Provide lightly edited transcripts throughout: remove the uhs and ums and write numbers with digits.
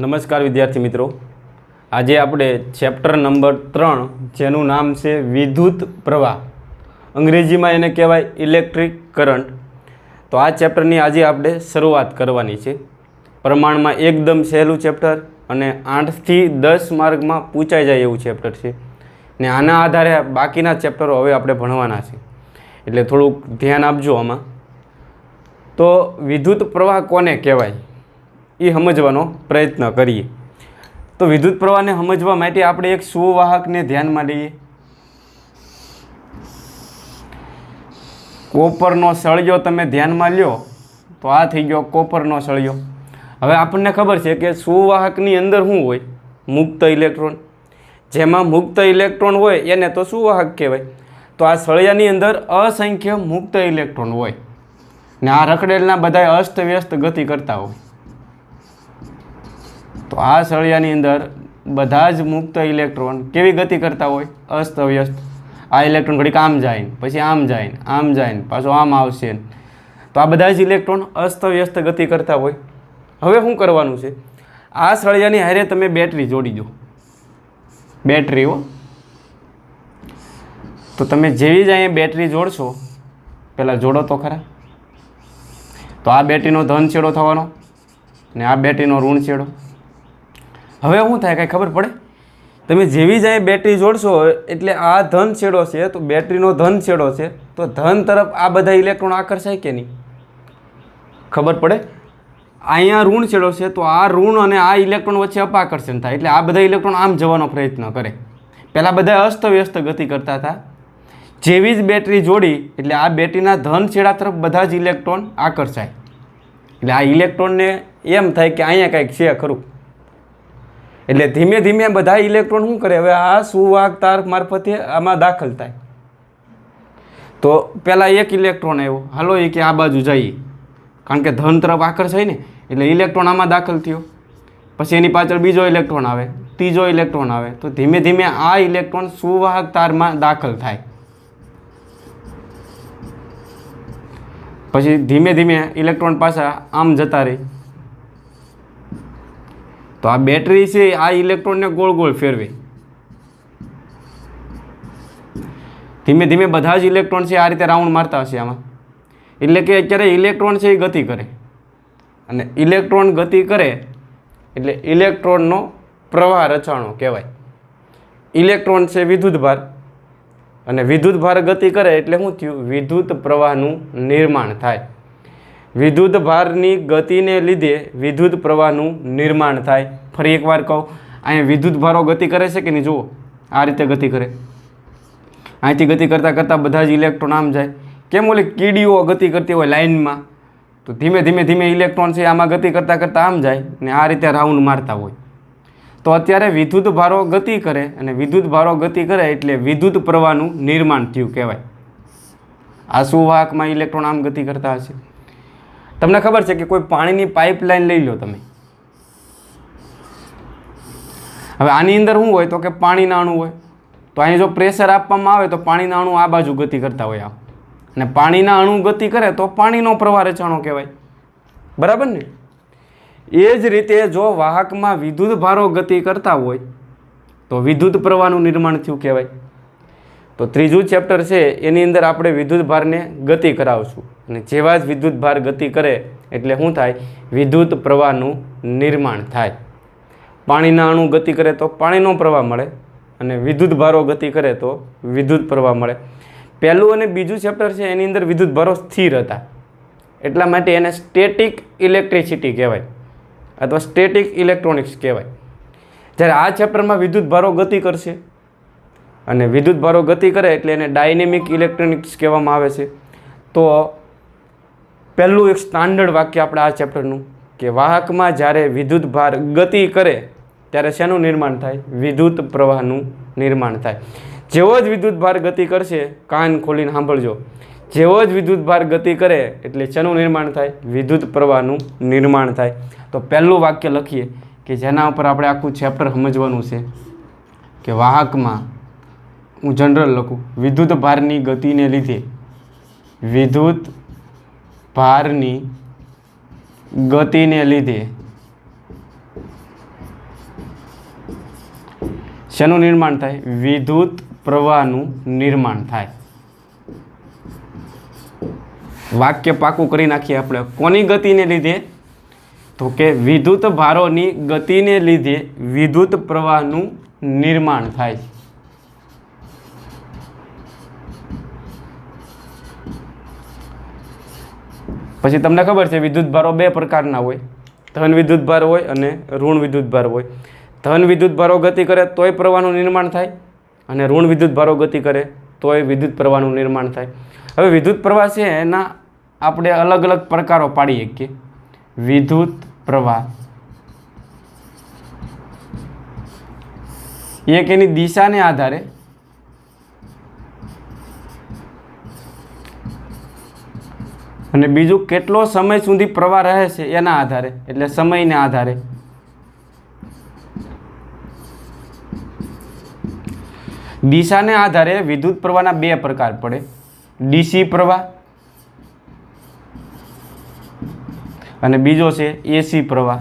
નમસ્કાર વિદ્યાર્થી મિત્રો, આજે આપણે ચેપ્ટર નંબર 3 જેનું નામ છે વિદ્યુત પ્રવાહ, અંગ્રેજીમાં એને કહેવાય ઇલેક્ટ્રિક કરંટ. તો આ ચેપ્ટરની આજે આપણે શરૂઆત કરવાની છે. પ્રમાણમાં એકદમ સહેલું ચેપ્ટર અને 8 થી 10 માર્કમાં પૂછાઈ જાય એવું ચેપ્ટર છે ને આના આધારે બાકીના ચેપ્ટરો હવે આપણે ભણવાના છે, એટલે થોડુંક ધ્યાન આપજો આમાં. તો વિદ્યુત પ્રવાહ કોને કહેવાય એ સમજવાનો પ્રયત્ન કરીએ. તો વિદ્યુત પ્રવાહને સમજવા માટે આપણે એક સુવાહકને ધ્યાનમાં લઈએ. કોપરનો સળિયો તમે ધ્યાનમાં લ્યો તો આ થઈ ગયો કોપરનો સળિયો. હવે આપણને ખબર છે કે સુવાહકની અંદર શું હોય? મુક્ત ઇલેક્ટ્રોન. જેમાં મુક્ત ઇલેક્ટ્રોન હોય એને તો સુવાહક કહેવાય. તો આ સળિયાની અંદર અસંખ્ય મુક્ત ઇલેક્ટ્રોન હોય ને આ રખડેલના બધા અસ્તવ્યસ્ત ગતિ કરતા હોય. તો આ સળિયાની અંદર બધા જ મુક્ત ઇલેક્ટ્રોન કેવી ગતિ કરતા હોય? અસ્તવ્યસ્ત. આ ઇલેક્ટ્રોન ઘડીક આમ જાય, પછી આમ જાય, આમ જાય, પાછો આમ આવશે. તો આ બધા જ ઇલેક્ટ્રોન અસ્તવ્યસ્ત ગતિ કરતા હોય. હવે શું કરવાનું છે? આ સળિયાની હારે તમે બેટરી જોડી દો. બેટરીઓ તો તમે જેવી જ અહીંયા બેટરી જોડશો, પહેલાં જોડો તો ખરા. તો આ બેટરીનો ધન છેડો થવાનો ને આ બેટરીનો ઋણ છેડો. હવે શું થાય કાંઈ ખબર પડે? તમે જેવી જ અહીં બેટરી જોડશો એટલે આ ધન છેડો છે, તો બેટરીનો ધન છેડો છે, તો ધન તરફ આ બધા ઇલેક્ટ્રોન આકર્ષાય કે નહીં? ખબર પડે? અહીંયા ઋણ છેડો છે, તો આ ઋણ અને આ ઇલેક્ટ્રોન વચ્ચે અપાકર્ષણ થાય એટલે આ બધા ઇલેક્ટ્રોન આમ જવાનો પ્રયત્ન કરે. પહેલાં બધા અસ્તવ્યસ્ત ગતિ કરતા હતા. જેવી જ બેટરી જોડી એટલે આ બેટરીના ધન છેડા તરફ બધા જ ઇલેક્ટ્રોન આકર્ષાય. એટલે આ ઇલેક્ટ્રોનને એમ થાય કે અહીંયા કંઈક છે ખરું. એટલે ધીમે ધીમે બધા ઇલેક્ટ્રોન શું કરે? હવે આ સુવાહક તાર મારફતે આમાં દાખલ થાય. તો પહેલાં એક ઇલેક્ટ્રોન આવ્યો, હાલો એ કે આ બાજુ જઈએ, કારણ કે ધન તરફ આકર્ષાય ને, એટલે ઇલેક્ટ્રોન આમાં દાખલ થયો. પછી એની પાછળ બીજો ઇલેક્ટ્રોન આવે, ત્રીજો ઇલેક્ટ્રોન આવે, તો ધીમે ધીમે આ ઇલેક્ટ્રોન સુવાહક તારમાં દાખલ થાય. પછી ધીમે ધીમે ઇલેક્ટ્રોન પાછા આમ જતા રહે. તો આ બેટરી છે આ ઇલેક્ટ્રોનને ગોળ ગોળ ફેરવે. ધીમે ધીમે બધા જ ઇલેક્ટ્રોન છે આ રીતે રાઉન્ડ મારતા હશે આમાં. એટલે કે અત્યારે ઇલેક્ટ્રોન છે એ ગતિ કરે, અને ઇલેક્ટ્રોન ગતિ કરે એટલે ઇલેક્ટ્રોનનો પ્રવાહ રચાણો કહેવાય. ઇલેક્ટ્રોન છે વિદ્યુતભાર, અને વિદ્યુતભાર ગતિ કરે એટલે શું થયું? વિદ્યુત પ્રવાહનું નિર્માણ થાય. વિદ્યુત ભારની ગતિને લીધે વિદ્યુત પ્રવાહનું નિર્માણ થાય. ફરી એકવાર કહું, અહીંયા વિદ્યુત ભારો ગતિ કરે છે કે નહીં? જુઓ, આ રીતે ગતિ કરે. અહીંથી ગતિ કરતાં કરતાં બધા જ ઇલેક્ટ્રોન આમ જાય. કેમ ઓલી કીડીઓ ગતિ કરતી હોય લાઇનમાં, તો ધીમે ધીમે ધીમે ઇલેક્ટ્રોન છે આમાં ગતિ કરતાં કરતાં આમ જાય ને આ રીતે રાઉન્ડ મારતા હોય. તો અત્યારે વિદ્યુત ભારો ગતિ કરે, અને વિદ્યુત ભારો ગતિ કરે એટલે વિદ્યુત પ્રવાહનું નિર્માણ થયું કહેવાય. આ સુવાહકમાં ઇલેક્ટ્રોન આમ ગતિ કરતા હશે. તમને ખબર છે કે કોઈ પાણીની પાઇપલાઇન લઈ લો તમે. હવે આની અંદર શું હોય? તો કે પાણીના અણુ હોય. તો અહીં જો પ્રેશર આપવામાં આવે તો પાણીના અણુ આ બાજુ ગતિ કરતા હોય આમ, અને પાણીના અણુ ગતિ કરે તો પાણીનો પ્રવાહ રચાણો કહેવાય. બરાબર ને? એ જ રીતે જો વાહકમાં વિદ્યુત ભારો ગતિ કરતા હોય તો વિદ્યુત પ્રવાહનું નિર્માણ થયું કહેવાય. તો ત્રીજું ચેપ્ટર છે એની અંદર આપણે વિદ્યુત ભારને ગતિ કરાવશું, અને જેવા જ વિદ્યુત ભાર ગતિ કરે એટલે શું થાય? વિદ્યુત પ્રવાહનું નિર્માણ થાય. પાણીના અણુ ગતિ કરે તો પાણીનો પ્રવાહ મળે, અને વિદ્યુત ભારો ગતિ કરે તો વિદ્યુત પ્રવાહ મળે. પહેલું અને બીજું ચેપ્ટર છે એની અંદર વિદ્યુત ભારો સ્થિર હતા, એટલા માટે એને સ્ટેટિક ઇલેક્ટ્રિસિટી કહેવાય અથવા સ્ટેટિક ઇલેક્ટ્રોનિક્સ કહેવાય. જ્યારે આ ચેપ્ટરમાં વિદ્યુત ભારો ગતિ કરશે, અને વિદ્યુત ભારો ગતિ કરે એટલે એને ડાયનેમિક ઇલેક્ટ્રોનિક્સ કહેવામાં આવે છે. તો પહેલું એક સ્ટાન્ડર્ડ વાક્ય આપણે આ ચેપ્ટરનું કે વાહકમાં જ્યારે વિદ્યુત ભાર ગતિ કરે ત્યારે શેનું નિર્માણ થાય? વિદ્યુત પ્રવાહનું નિર્માણ થાય. જેવો જ વિદ્યુત ભાર ગતિ કરશે, કાન ખોલીને સાંભળજો, જેવો જ વિદ્યુત ભાર ગતિ કરે એટલે શેનું નિર્માણ થાય? વિદ્યુત પ્રવાહનું નિર્માણ થાય. તો પહેલું વાક્ય લખીએ કે જેના ઉપર આપણે આખું ચેપ્ટર સમજવાનું છે કે વાહકમાં, હું જનરલ લખું, વિદ્યુત ભારની ગતિને લીધે વિદ્યુત ભારની ગતિને લીધે શેનું નિર્માણ થાય? વિદ્યુત પ્રવાહનું નિર્માણ થાય. વાક્ય પાકું કરી નાખીએ આપણે. કોની ગતિને લીધે? તો કે વિદ્યુત ભારોની ગતિને લીધે વિદ્યુત પ્રવાહનું નિર્માણ થાય. પછી તમને ખબર છે વિદ્યુત ભારો બે પ્રકારના હોય, ધન વિદ્યુત ભાર હોય અને ઋણ વિદ્યુત ભાર હોય. ધન વિદ્યુત ભારો ગતિ કરે તોય પ્રવાહનું નિર્માણ થાય અને ઋણ વિદ્યુત ભારો ગતિ કરે તોય વિદ્યુત પ્રવાહનું નિર્માણ થાય. હવે વિદ્યુત પ્રવાહ છે એના આપણે અલગ અલગ પ્રકારો પાડી શકીએ. વિદ્યુત પ્રવાહ એક એની દિશાને આધારે અને બીજું કેટલો સમય સુધી પ્રવાહ રહે છે એના આધારે, એટલે સમયને આધારે. દિશાને આધારે વિદ્યુત પ્રવાહના બે પ્રકાર પડે, ડીસી પ્રવાહ અને બીજો છે એસી પ્રવાહ.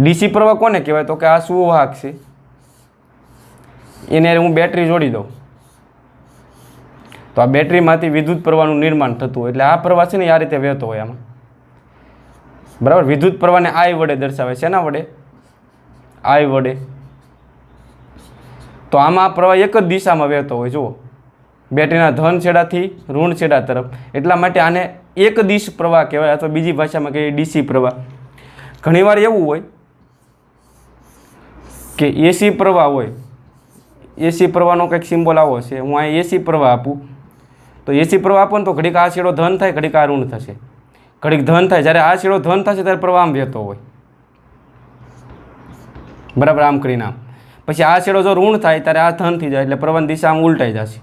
ડીસી પ્રવાહ કોને કહેવાય? તો કે આ સુવાહક છે, એને હું બેટરી જોડી દઉં તો આ બેટરીમાંથી વિદ્યુત પ્રવાહનું નિર્માણ થતું હોય. એટલે આ પ્રવાહ છે ને આ રીતે વહેતો હોય આમાં, બરાબર. વિદ્યુત પ્રવાહને આઈ વડે દર્શાવે છે. એના વડે? આઈ વડે. તો આમાં પ્રવાહ એક જ દિશામાં વહેતો હોય. જુઓ, બેટરીના ધન છેડાથી ઋણ છેડા તરફ. એટલા માટે આને એક દિશ પ્રવાહ કહેવાય, અથવા બીજી ભાષામાં કહીએ ડીસી પ્રવાહ. ઘણીવાર એવું હોય કે એસી પ્રવાહ હોય. એસી પ્રવાહનો કંઈક સિમ્બોલ આવો છે. હું અહીં એસી પ્રવાહ આપું તો એસી પ્રવાહ આપો ને તો ઘડીક આ છેડો ધન થાય, ઘડીક આ ઋણ થશે, ઘડીક ધન થાય. જ્યારે આ છેડો ધન થશે ત્યારે પ્રવાહ આમ વહેતો હોય, બરાબર, આમ કરીને આમ. પછી આ છેડો જો ઋણ થાય ત્યારે આ ધન થઈ જાય, એટલે પ્રવાહની દિશા આમ ઉલટાઈ જશે.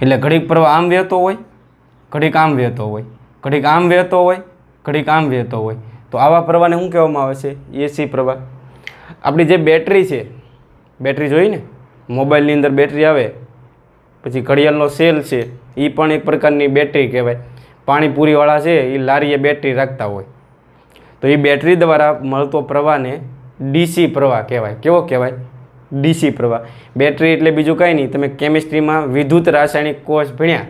એટલે ઘડીક પ્રવાહ આમ વહેતો હોય, ઘડીક આમ વહેતો હોય, ઘડીક આમ વહેતો હોય, ઘડીક આમ વહેતો હોય. તો આવા પ્રવાહને શું કહેવામાં આવે છે? એસી પ્રવાહ. આપણી જે બેટરી છે, બેટરી જોઈ ને, મોબાઈલની અંદર બેટરી આવે, પછી ઘડિયાળનો સેલ છે, એ પણ એક પ્રકારની બેટરી કહેવાય. પાણીપુરીવાળા છે એ લારીએ બેટરી રાખતા હોય, તો એ બેટરી દ્વારા મળતો પ્રવાહને ડીસી પ્રવાહ કહેવાય. કેવો કહેવાય? ડીસી પ્રવાહ. બેટરી એટલે બીજું કાંઈ નહીં, તમે કેમિસ્ટ્રીમાં વિદ્યુત રાસાયણિક કોષ ભણ્યા,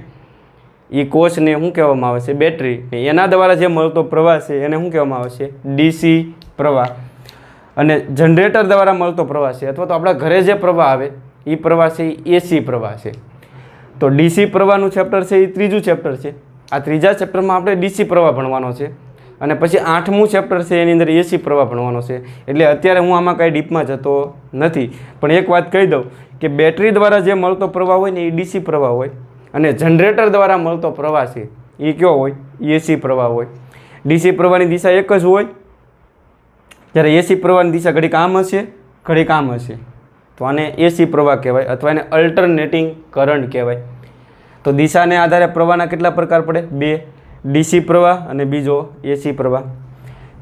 એ કોષને શું કહેવામાં આવે છે? બેટરી. એના દ્વારા જે મળતો પ્રવાહ છે એને શું કહેવામાં આવે છે? ડીસી પ્રવાહ. અને જનરેટર દ્વારા મળતો પ્રવાહ છે, અથવા તો આપણા ઘરે જે પ્રવાહ આવે એ પ્રવાહ છે એ એસી પ્રવાહ છે. તો ડીસી પ્રવાહનું ચેપ્ટર છે એ ત્રીજું ચેપ્ટર છે. આ ત્રીજા ચેપ્ટરમાં આપણે ડીસી પ્રવાહ ભણવાનો છે અને પછી 8મું ચેપ્ટર છે એની અંદર એસી પ્રવાહ ભણવાનો છે. એટલે અત્યારે હું આમાં કાંઈ ડીપમાં જતો નથી, પણ એક વાત કહી દઉં કે બેટરી દ્વારા જે મળતો પ્રવાહ હોય ને એ ડીસી પ્રવાહ હોય અને જનરેટર દ્વારા મળતો પ્રવાહ છે એ કયો હોય? એસી પ્રવાહ હોય. ડીસી પ્રવાહની દિશા એક જ હોય, જ્યારે એસી પ્રવાહની દિશા ઘડીક આમ હશે, ઘડીક આમ હશે. તો આને એસી પ્રવાહ કહેવાય, અથવા એને અલ્ટરનેટિંગ કરંટ કહેવાય. તો દિશાને આધારે પ્રવાહના કેટલા પ્રકાર પડે? બે, ડીસી પ્રવાહ અને બીજો એસી પ્રવાહ.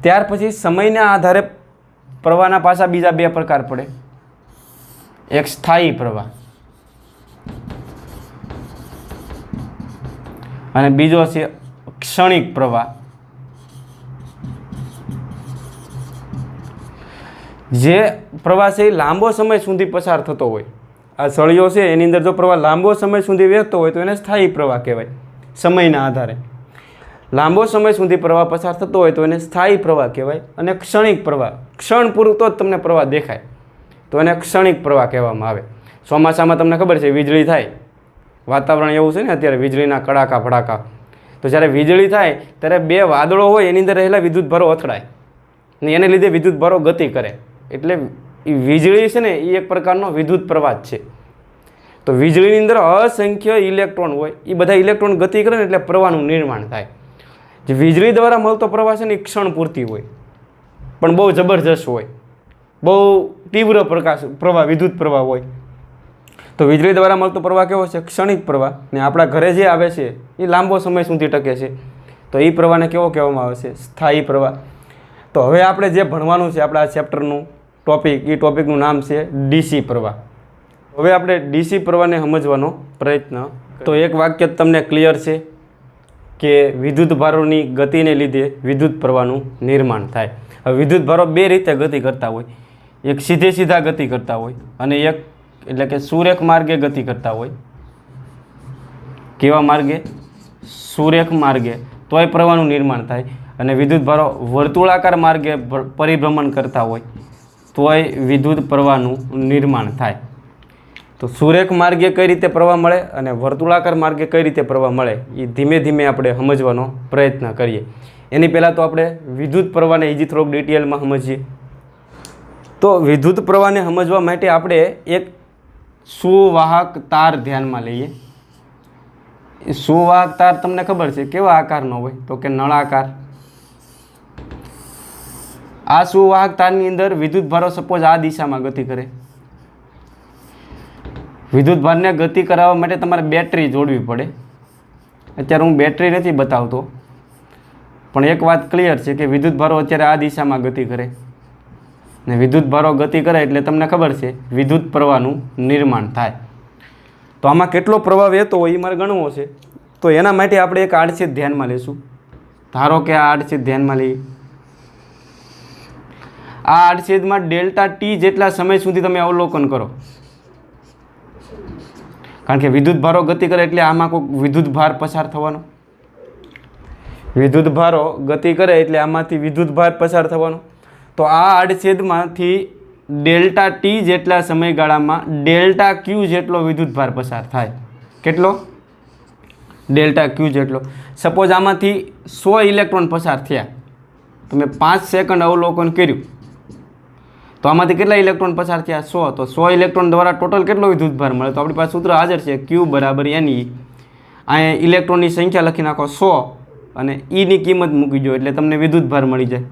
ત્યાર પછી સમયના આધારે પ્રવાહના પાછા બીજા બે પ્રકાર પડે. એક સ્થાયી પ્રવાહ અને બીજો છે ક્ષણિક પ્રવાહ. જે પ્રવાહ છે એ લાંબો સમય સુધી પસાર થતો હોય. આ સળિયો છે એની અંદર જો પ્રવાહ લાંબો સમય સુધી વહેતો હોય તો એને સ્થાયી પ્રવાહ કહેવાય. સમયના આધારે લાંબો સમય સુધી પ્રવાહ પસાર થતો હોય તો એને સ્થાયી પ્રવાહ કહેવાય. અને ક્ષણિક પ્રવાહ, ક્ષણ પૂરતો જ તમને પ્રવાહ દેખાય તો એને ક્ષણિક પ્રવાહ કહેવામાં આવે. ચોમાસામાં તમને ખબર છે વીજળી થાય, વાતાવરણ એવું છે ને અત્યારે વીજળીના કડાકા ભડાકા, તો જ્યારે વીજળી થાય ત્યારે બે વાદળો હોય એની અંદર રહેલા વિદ્યુત ભારો અથડાય ને એને લીધે વિદ્યુત ભારો ગતિ કરે. એટલે વીજળી છે ને એ એક પ્રકારનો વિદ્યુત પ્રવાહ છે. તો વીજળીની અંદર અસંખ્ય ઇલેક્ટ્રોન હોય, એ બધા ઇલેક્ટ્રોન ગતિ કરે ને એટલે પ્રવાહનું નિર્માણ થાય. જે વીજળી દ્વારા મળતો પ્રવાહ છે ને એ ક્ષણ પૂરતી હોય, પણ બહુ જબરજસ્ત હોય, બહુ તીવ્ર પ્રવાહ વિદ્યુત પ્રવાહ હોય. તો વીજળી દ્વારા મળતો પ્રવાહ કેવો છે? ક્ષણિક પ્રવાહ. ને આપણા ઘરે જે આવે છે એ લાંબો સમય સુધી ટકે છે, તો એ પ્રવાહને કેવો કહેવામાં આવે છે? સ્થાયી પ્રવાહ. તો હવે આપણે જે ભણવાનું છે આપણા આ ચેપ્ટરનું ટોપિક, એ ટોપિકનું નામ છે ડીસી પ્રવાહ. હવે આપણે ડીસી પ્રવાહને સમજવાનો પ્રયત્ન. તો એક વાક્ય તમને ક્લિયર છે કે વિદ્યુત ભારોની ગતિને લીધે વિદ્યુત પ્રવાહનું નિર્માણ થાય. હવે વિદ્યુત ભારો બે રીતે ગતિ કરતા હોય, એક સીધે સીધા ગતિ કરતા હોય અને એક એટલે કે સુરેખ માર્ગે ગતિ કરતા હોય. કેવા માર્ગે? સુરેખ માર્ગે, તોય પ્રવાહનું નિર્માણ થાય. અને વિદ્યુત ભારો વર્તુળાકાર માર્ગે પરિભ્રમણ કરતા હોય તોય વિદ્યુત પ્રવાહનું નિર્માણ થાય. તો સુરેખ માર્ગે કઈ રીતે પ્રવાહ મળે અને વર્તુળાકાર માર્ગે કઈ રીતે પ્રવાહ મળે એ ધીમે ધીમે આપણે સમજવાનો પ્રયત્ન કરીએ. એની પહેલાં તો આપણે વિદ્યુત પ્રવાહને હજી થોડોક ડિટેલમાં સમજીએ. તો વિદ્યુત પ્રવાહને સમજવા માટે આપણે એક સુવાહક તાર ધ્યાનમાં લઈએ. સુવાહક તાર તમને ખબર છે કેવા આકારનો હોય? તો કે નળાકાર. આ સુવાહક તારની અંદર વિદ્યુત ભારો સપોઝ આ દિશામાં ગતિ કરે. વિદ્યુત ભારને ગતિ કરાવવા માટે તમારે બેટરી જોડવી પડે. અત્યારે હું બેટરી નથી બતાવતો, પણ એક વાત ક્લિયર છે કે વિદ્યુત ભારો અત્યારે આ દિશામાં ગતિ કરે ને વિદ્યુત ભારો ગતિ કરે એટલે તમને ખબર છે વિદ્યુત પ્રવાહનું નિર્માણ થાય. તો આમાં કેટલો પ્રવાહ વહેતો હોય એ મારે ગણવો છે. તો એના માટે આપણે એક આડછેદ ધ્યાનમાં લઈશું. ધારો કે આ આડછેદ ધ્યાનમાં લઈએ. આ આડછેદમાં ડેલ્ટા ટી જેટલા સમય સુધી તમે અવલોકન કરો, કારણ કે વિદ્યુત ભારો ગતિ કરે એટલે આમાં કોઈ વિદ્યુત ભાર પસાર થવાનો. વિદ્યુત ભારો ગતિ કરે એટલે આમાંથી વિદ્યુત ભાર પસાર થવાનો. તો આ આડછેદમાંથી ડેલ્ટા ટી જેટલા સમયગાળામાં ડેલ્ટા ક્યુ જેટલો વિદ્યુત ભાર પસાર થાય. કેટલો? ડેલ્ટા ક્યુ જેટલો. સપોઝ આમાંથી 100 ઇલેક્ટ્રોન પસાર થયા, તમે 5 સેકન્ડ અવલોકન કર્યું તો આમાંથી કેટલા ઇલેક્ટ્રોન પસાર થયા? 100. તો 100 ઇલેક્ટ્રોન દ્વારા ટોટલ કેટલો વિદ્યુત ભાર મળે? તો આપણી પાસે સૂત્ર હાજર છે, Q બરાબર NE. અહીંયા ઇલેક્ટ્રોનની સંખ્યા લખી નાખો 100 અને Eની કિંમત મૂકી દો એટલે તમને વિદ્યુત ભાર મળી જાય.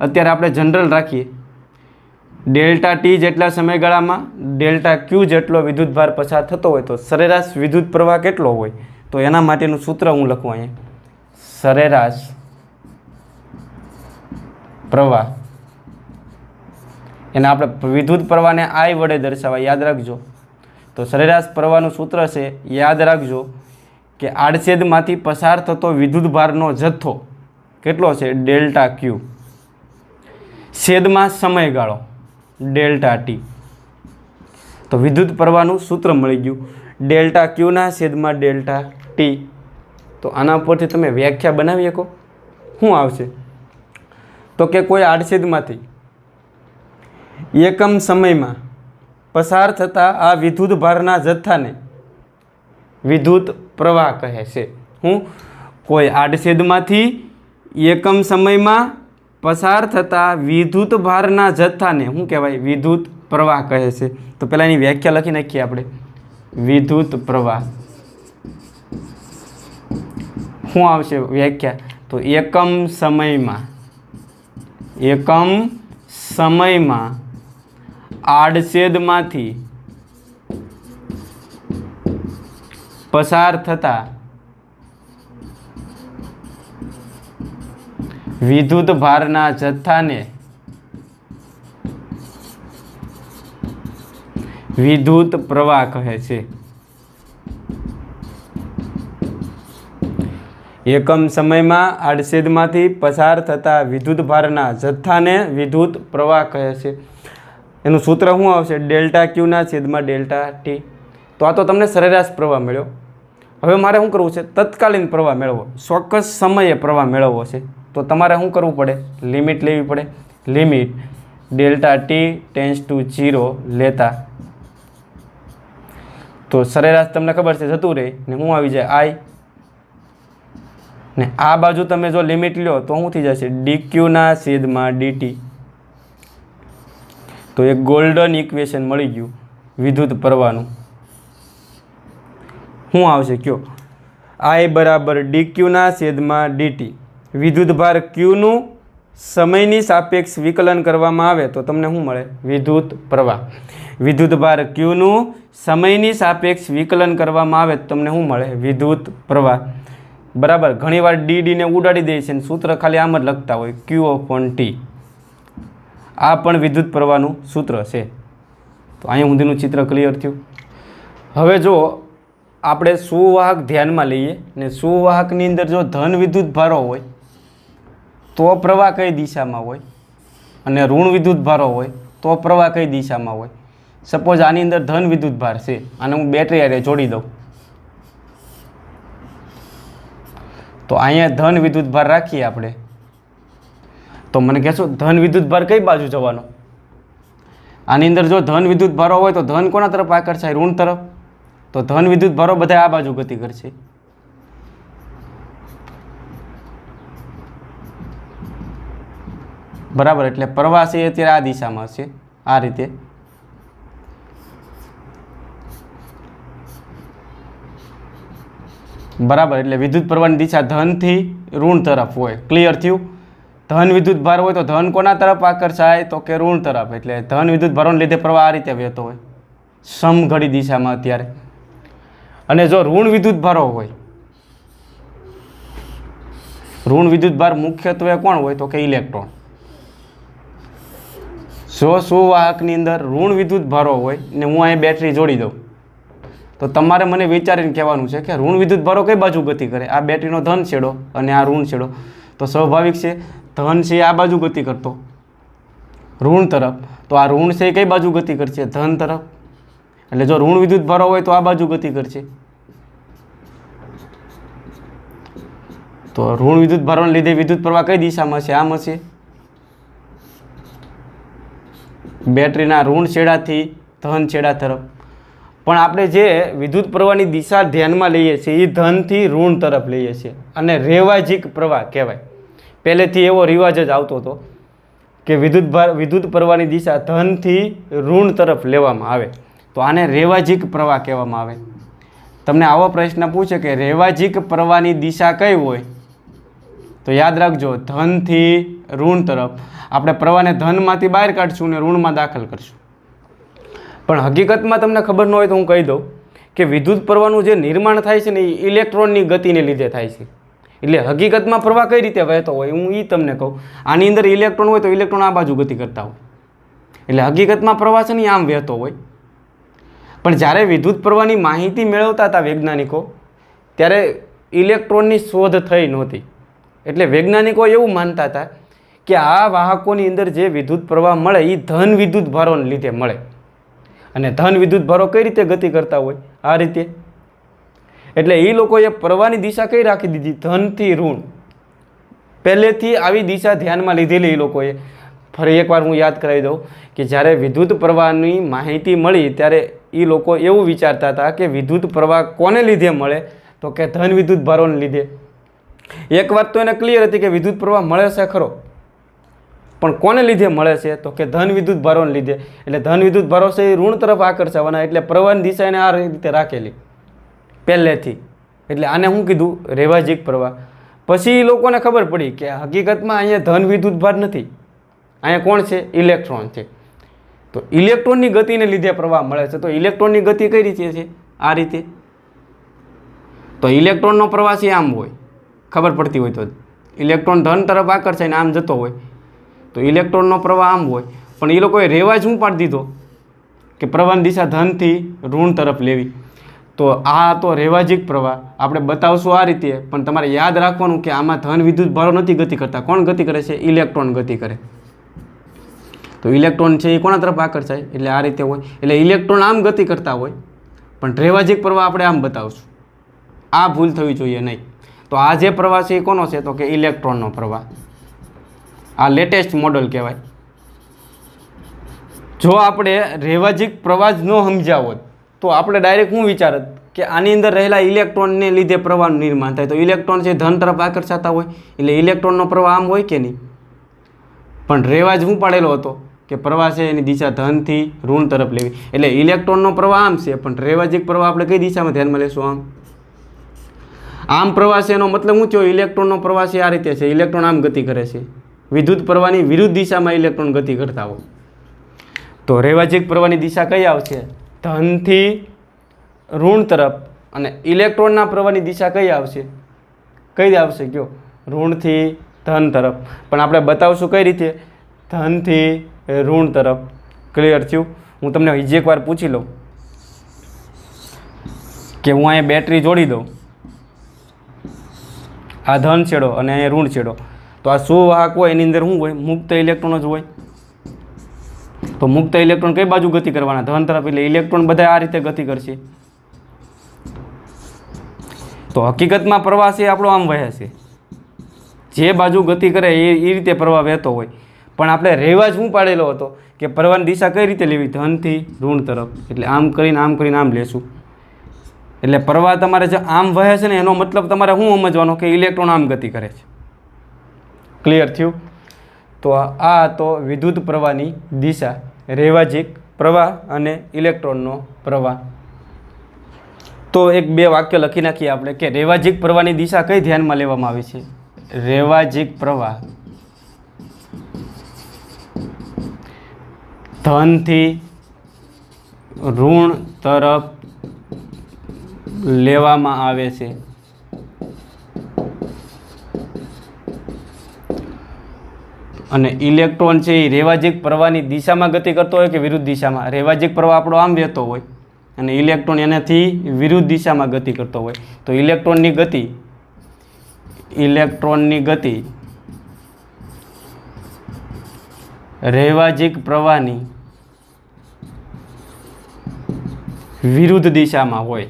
અત્યારે આપણે જનરલ રાખીએ, ડેલ્ટા ટી જેટલા સમયગાળામાં ડેલ્ટા ક્યુ જેટલો વિદ્યુત ભાર પસાર થતો હોય તો સરેરાશ વિદ્યુત પ્રવાહ કેટલો હોય? તો એના માટેનું સૂત્ર હું લખું અહીંયા, સરેરાશ પ્રવાહ. એને આપણે વિદ્યુત પ્રવાહને I વડે દર્શાવવા, યાદ રાખજો. તો સરેરાશ પ્રવાહનું સૂત્ર છે, યાદ રાખજો કે આડછેદમાંથી પસાર થતો વિદ્યુત ભારનો જથ્થો કેટલો છે? ડેલ્ટા ક્યુ છેદમાં સમયગાળો ડેલ્ટા ટી. તો વિદ્યુત પ્રવાહનું સૂત્ર મળી ગયું, ડેલ્ટા ક્યુના છેદમાં ડેલ્ટા ટી. તો આના ઉપરથી તમે વ્યાખ્યા બનાવી શકો. શું આવશે? તો કે કોઈ આડછેદમાંથી એકમ સમયમાં પસાર થતા આ વિદ્યુત ભારના જથ્થાને વિદ્યુત પ્રવાહ કહે છે. હું કોઈ આડછેદમાંથી એકમ સમયમાં પસાર થતા વિદ્યુત ભારના જથ્થાને શું કહેવાય? વિદ્યુત પ્રવાહ કહે છે. તો પહેલાં એની વ્યાખ્યા લખી નાખીએ આપણે. વિદ્યુત પ્રવાહ શું આવશે વ્યાખ્યા? તો એકમ સમયમાં આડછેદમાંથી પસાર થતા વિદ્યુત ભારના જથ્થાને વિદ્યુત પ્રવાહ કહે છે. એકમ સમયમાં આડછેદમાંથી પસાર થતા વિદ્યુત ભારના જથ્થાને વિદ્યુત પ્રવાહ કહે છે. એનું સૂત્ર શું આવશે? ડેલ્ટા ક્યુના છેદમાં ડેલ્ટા ટી. તો આ તો તમને સરેરાશ પ્રવાહ મળ્યો. હવે મારે શું કરવું છે? તત્કાલીન પ્રવાહ મેળવવો, ચોક્કસ સમયે પ્રવાહ મેળવવો છે. તો તમારે શું કરવું પડે? લિમિટ લેવી પડે. Limit delta T tense two 0 લેતા તો સરેરાશ તમને ખબર છે જતું રહે ને શું આવી જાય? I. ને આ બાજુ તમે જો લિમિટ લો તો શું થઈ જશે? dq ના છેદમાં dt. તો એક ગોલ્ડન ઇક્વેશન મળી ગયું વિદ્યુત પ્રવાહનું. શું આવશે કયો? I બરાબર dq ના છેદમાં dt. વિદ્યુત ભાર ક્યુનું સમયની સાપેક્ષ વિકલન કરવામાં આવે તો તમને શું મળે? વિદ્યુત પ્રવાહ. વિદ્યુત ભાર ક્યુનું સમયની સાપેક્ષ વિકલન કરવામાં આવે તો તમને શું મળે? વિદ્યુત પ્રવાહ. બરાબર. ઘણીવાર ડીને ઉડાડી દે છે, સૂત્ર ખાલી આમ જ લખતા હોય, Q/T. આ પણ વિદ્યુત પ્રવાહનું સૂત્ર છે. તો અહીંયા સુધીનું ચિત્ર ક્લિયર થયું. હવે જો આપણે સુવાહક ધ્યાનમાં લઈએ ને સુવાહકની અંદર જો ધન વિદ્યુત ભારો હોય તો પ્રવાહ કઈ દિશામાં હોય? અને ઋણ વિદ્યુતભારો હોય તો પ્રવાહ કઈ દિશામાં હોય? સપોઝ આની અંદર ધન વિદ્યુતભાર છે, આને હું બેટરી હારે જોડી દઉં તો અહીંયા ધન વિદ્યુતભાર રાખીએ આપણે, તો મને કહેશો ધન વિદ્યુતભાર કઈ બાજુ જવાનો? આની અંદર જો ધન વિદ્યુતભારો હોય તો ધન કોના તરફ આકર્ષાય? ઋણ તરફ. તો ધન વિદ્યુતભારો બધા આ બાજુ ગતિ કરશે. બરાબર, એટલે પ્રવાહ છે અત્યારે આ દિશામાં છે, આ રીતે. બરાબર, એટલે વિદ્યુત પ્રવાહની દિશા ધનથી ઋણ તરફ હોય. ક્લિયર થયું? ધન વિદ્યુતભાર હોય તો ધન કોના તરફ આકર્ષાય? તો કે ઋણ તરફ. એટલે ધન વિદ્યુતભારોને લીધે પ્રવાહ આ રીતે વહેતો હોય, સમઘડી દિશામાં અત્યારે. અને જો ઋણ વિદ્યુતભારો હોય, ઋણ વિદ્યુતભાર મુખ્યત્વે કોણ હોય? તો કે ઇલેક્ટ્રોન. જો સુવાહકની અંદર ઋણ વિદ્યુતભારો હોય ને હું અહીં બેટરી જોડી દઉં તો તમારે મને વિચારીને કહેવાનું છે કે ઋણ વિદ્યુતભારો કઈ બાજુ ગતિ કરે? આ બેટરીનો ધન છેડો અને આ ઋણ છેડો. તો સ્વાભાવિક છે ધન છે આ બાજુ ગતિ કરતો ઋણ તરફ, તો આ ઋણ છે કઈ બાજુ ગતિ કરશે? ધન તરફ. એટલે જો ઋણ વિદ્યુતભારો હોય તો આ બાજુ ગતિ કરશે. તો ઋણ વિદ્યુતભારોને લીધે વિદ્યુત પ્રવાહ કઈ દિશામાં છે? આમ હશે. બેટરીના ઋણ છેડાથી ધન છેડા તરફ. પણ આપણે જે વિદ્યુત પ્રવાહની દિશા ધ્યાનમાં લઈએ છીએ એ ધનથી ઋણ તરફ લઈએ છીએ અને રેવાજીક પ્રવાહ કહેવાય. પહેલેથી એવો રિવાજ જ આવતો હતો કે વિદ્યુત પ્રવાહની દિશા ધનથી ઋણ તરફ લેવામાં આવે તો આને રેવાજીક પ્રવાહ કહેવામાં આવે. તમને આવો પ્રશ્ન પૂછે કે રેવાજીક પ્રવાહની દિશા કઈ હોય? તો યાદ રાખજો ધનથી ઋણ તરફ. આપણે પ્રવાહને ધનમાંથી બહાર કાઢશું ને ઋણમાં દાખલ કરશું. પણ હકીકતમાં તમને ખબર ન હોય તો હું કહી દઉં કે વિદ્યુત પ્રવાહનું જે નિર્માણ થાય છે ને એ ઇલેક્ટ્રોનની ગતિને લીધે થાય છે. એટલે હકીકતમાં પ્રવાહ કઈ રીતે વહેતો હોય હું એ તમને કહું. આની અંદર ઇલેક્ટ્રોન હોય તો ઇલેક્ટ્રોન આ બાજુ ગતિ કરતા હોય, એટલે હકીકતમાં પ્રવાહ છે ને આમ વહેતો હોય. પણ જ્યારે વિદ્યુત પ્રવાહની માહિતી મેળવતા હતા વૈજ્ઞાનિકો ત્યારે ઇલેક્ટ્રોનની શોધ થઈ નહોતી. એટલે વૈજ્ઞાનિકો એવું માનતા હતા કે આ વાહકોની અંદર જે વિદ્યુત પ્રવાહ મળે એ ધન વિદ્યુત ભારોને લીધે મળે. અને ધન વિદ્યુત ભારો કઈ રીતે ગતિ કરતા હોય? આ રીતે. એટલે એ લોકોએ પ્રવાહની દિશા કઈ રાખી દીધી? ધનથી ઋણ. પહેલેથી આવી દિશા ધ્યાનમાં લીધેલી એ લોકોએ. ફરી એકવાર હું યાદ કરાવી દઉં કે જ્યારે વિદ્યુત પ્રવાહની માહિતી મળી ત્યારે એ લોકો એવું વિચારતા હતા કે વિદ્યુત પ્રવાહ કોને લીધે મળે? તો કે ધન વિદ્યુત ભારોને લીધે. એક વાત તો એને ક્લિયર હતી કે વિદ્યુત પ્રવાહ મળે છે ખરો, પણ કોને લીધે મળે છે? તો કે ધન વિદ્યુત ભારોને લીધે. એટલે ધન વિદ્યુત ભારો છે એ ઋણ તરફ આકર્ષાવાના, એટલે પ્રવાહની દિશા એને આ રીતે રાખેલી પહેલેથી. એટલે આને શું કીધું? રેવાજીક પ્રવાહ. પછી એ લોકોને ખબર પડી કે હકીકતમાં અહીંયા ધન વિદ્યુત ભાર નથી, અહીંયા કોણ છે? ઇલેક્ટ્રોન છે. તો ઇલેક્ટ્રોનની ગતિને લીધે પ્રવાહ મળે છે. તો ઇલેક્ટ્રોનની ગતિ કઈ રીતે છે? આ રીતે. તો ઇલેક્ટ્રોનનો પ્રવાહ છે આમ હોય, ખબર પડતી હોય તો. ઇલેક્ટ્રોન ધન તરફ આકર્ષાઈને આમ જતો હોય તો ઇલેક્ટ્રોનનો પ્રવાહ આમ હોય. પણ એ લોકોએ રેવાજ શું પાડી દીધો કે પ્રવાહની દિશા ધનથી ઋણ તરફ લેવી. તો આ તો રેવાજીક પ્રવાહ આપણે બતાવશું આ રીતે. પણ તમારે યાદ રાખવાનું કે આમાં ધન વિદ્યુત ભારો નથી ગતિ કરતા. કોણ ગતિ કરે છે? ઇલેક્ટ્રોન ગતિ કરે. તો ઇલેક્ટ્રોન છે એ કોના તરફ આકર્ષાય? એટલે આ રીતે હોય. એટલે ઇલેક્ટ્રોન આમ ગતિ કરતા હોય પણ રેવાજીક પ્રવાહ આપણે આમ બતાવશું. આ ભૂલ થવી જોઈએ નહીં. તો આ જે પ્રવાહ છે એ કોનો છે? તો કે ઇલેક્ટ્રોનનો પ્રવાહ. આ લેટેસ્ટ મોડલ કહેવાય. જો આપણે રેવાજીક પ્રવાહ જ ન સમજ્યા હોત તો આપણે ડાયરેક્ટ શું વિચારત કે આની અંદર રહેલા ઇલેક્ટ્રોનને લીધે પ્રવાહનું નિર્માણ થાય. તો ઇલેક્ટ્રોન છે ધન તરફ આકર્ષાતા હોય એટલે ઇલેક્ટ્રોનનો પ્રવાહ આમ હોય કે નહીં? પણ રેવાજ શું પાડેલો હતો કે પ્રવાહ છે એની દિશા ધનથી ઋણ તરફ લેવી. એટલે ઇલેક્ટ્રોનનો પ્રવાહ આમ છે પણ રેવાજીક પ્રવાહ આપણે કઈ દિશામાં ધ્યાનમાં લેશું? આમ. આમ પ્રવાહ છે એનો મતલબ શું થયો? ઇલેક્ટ્રોનનો પ્રવાહ છે આ રીતે છે. ઇલેક્ટ્રોન આમ ગતિ કરે છે. વિદ્યુત પ્રવાહની વિરુદ્ધ દિશામાં ઇલેક્ટ્રોન ગતિ કરતા હોય. તો રેવાજીક પ્રવાહની દિશા કઈ આવશે? ધનથી ઋણ તરફ. અને ઇલેક્ટ્રોનના પ્રવાહની દિશા કઈ આવશે? કઈ આવશે કયો? ઋણથી ધન તરફ. પણ આપણે બતાવશું કઈ રીતે? ધનથી ઋણ તરફ. ક્લિયર થયું? હું તમને હજી એકવાર પૂછી લઉં કે હું અહીંયા બેટરી જોડી દઉં, આ ધન છેડો અને અહીંયા ઋણ છેડો, તો આ સુવાહક હોય એની અંદર શું હોય? મુક્ત ઇલેક્ટ્રોન જ હોય. તો મુક્ત ઇલેક્ટ્રોન કઈ બાજુ ગતિ કરવાના? ધન તરફ. એટલે ઇલેક્ટ્રોન બધા આ રીતે ગતિ કરશે. તો હકીકતમાં પ્રવાહ છે આપણો આમ વહે છે, જે બાજુ ગતિ કરે એ રીતે પ્રવાહ વહેતો હોય. પણ આપણે રિવાજ શું પાડેલો હતો કે પ્રવાહની દિશા કઈ રીતે લેવી? ધનથી ઋણ તરફ. એટલે આમ કરીને આમ લેશું. એટલે પ્રવાહ તમારે જે આમ વહે છે ને એનો મતલબ તમારે શું સમજવાનો કે ઇલેક્ટ્રોન આમ ગતિ કરે છે. ક્લિયર થયું? તો આ તો વિદ્યુત પ્રવાહની દિશા, રેવાજિક પ્રવાહ અને ઇલેક્ટ્રોનનો પ્રવાહ. તો એક બે વાક્ય લખી નાખીએ આપણે કે રેવાજિક પ્રવાહની દિશા કઈ ધ્યાનમાં લેવામાં આવી છે? રેવાજિક પ્રવાહ ધનથી ઋણ તરફ લેવામાં આવે છે. અને ઇલેક્ટ્રોન છે એ રેવાજિક પ્રવાહની દિશામાં ગતિ કરતો હોય કે વિરુદ્ધ દિશામાં? રેવાજિક પ્રવાહ આપણો આમ વહેતો હોય અને ઇલેક્ટ્રોન એનાથી વિરુદ્ધ દિશામાં ગતિ કરતો હોય. તો ઇલેક્ટ્રોનની ગતિ રેવાજિક પ્રવાહની વિરુદ્ધ દિશામાં હોય.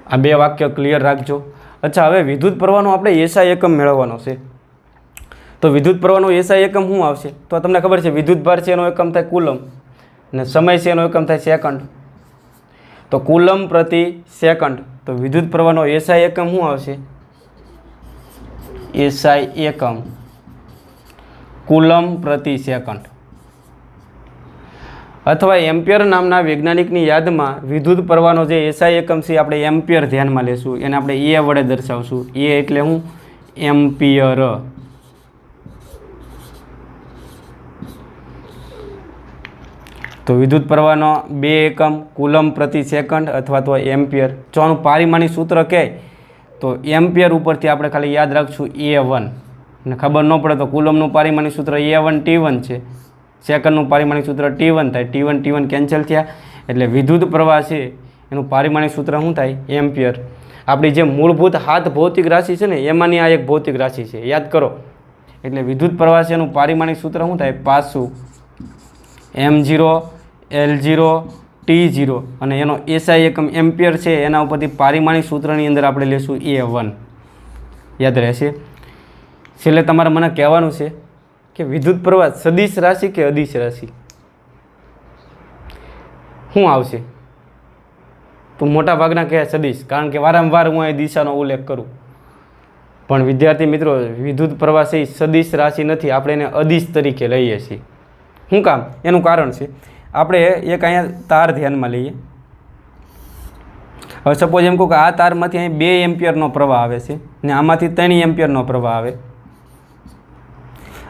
આ બે વાક્ય ક્લિયર રાખજો. અચ્છા, હવે વિદ્યુત પ્રવાહનો આપણે એસઆઈ એકમ મેળવવાનો છે. તો વિદ્યુત પ્રવાહનો એસઆઈ એકમ શું આવશે? તો તમને ખબર છે વિદ્યુત ભાર છે એનો એકમ થાય કુલમ અને સમય છે એનો એકમ થાય સેકન્ડ. તો કુલમ પ્રતિ સેકન્ડ. તો વિદ્યુત પ્રવાહનો એસઆઈ એકમ શું આવશે? એસઆઈ એકમ કુલમ પ્રતિ સેકન્ડ. અથવા એમ્પિયર નામના વૈજ્ઞાનિકની યાદમાં વિદ્યુત પ્રવાહનો જે એસઆઈ એકમ છે આપણે એમ્પિયર ધ્યાનમાં લેશું. એને આપણે એ વડે દર્શાવશું. એ એટલે હું એમ્પિયર. તો વિદ્યુત પ્રવાહનો બે એકમ કુલમ પ્રતિ સેકન્ડ અથવા તો એમ્પિયર. જો આનું પારિમાણિક સૂત્ર કહે તો એમ્પિયર ઉપરથી આપણે ખાલી યાદ રાખશું A1. અને ખબર ન પડે તો કુલમનું પારિમાણિક સૂત્ર A1 T1 છે. સેકન્ડનું પારિમાણિક સૂત્ર T1 થાય. T1 કેન્સલ થયા. એટલે વિદ્યુત પ્રવાહ છે એનું પારિમાણિક સૂત્ર શું થાય? એમ્પિયર. આપણી જે મૂળભૂત 7 ભૌતિક રાશિ છે ને એમાંની આ એક ભૌતિક રાશિ છે, યાદ કરો. એટલે વિદ્યુત પ્રવાહ છે એનું પારિમાણિક સૂત્ર શું થાય? પાછું M0 L0 T0 અને એનો એસઆઈ એકમ એમ્પિયર છે. એના ઉપરથી પારિમાણિક સૂત્રની અંદર આપણે લેશું A1. યાદ રહેશે. છેલ્લે તમારે મને કહેવાનું છે કે વિદ્યુત પ્રવાહ સદિશ રાશિ કે અદિશ રાશિ? શું આવશે? તો મોટા ભાગના કહે સદિશ, કારણ કે વારંવાર હું અહીં દિશાનો ઉલ્લેખ કરું. પણ વિદ્યાર્થી મિત્રો, વિદ્યુત પ્રવાહ છે એ સદિશ રાશિ નથી, આપણે એને અદિશ તરીકે લઈએ છીએ. શું કામ? એનું કારણ છે આપણે એક અહીંયા તાર ધ્યાનમાં લઈએ. હવે સપોઝ એમ કહું કે આ તારમાંથી અહીં 2 એમ્પિયરનો પ્રવાહ આવે છે ને આમાંથી 3 એમ્પિયરનો પ્રવાહ આવે.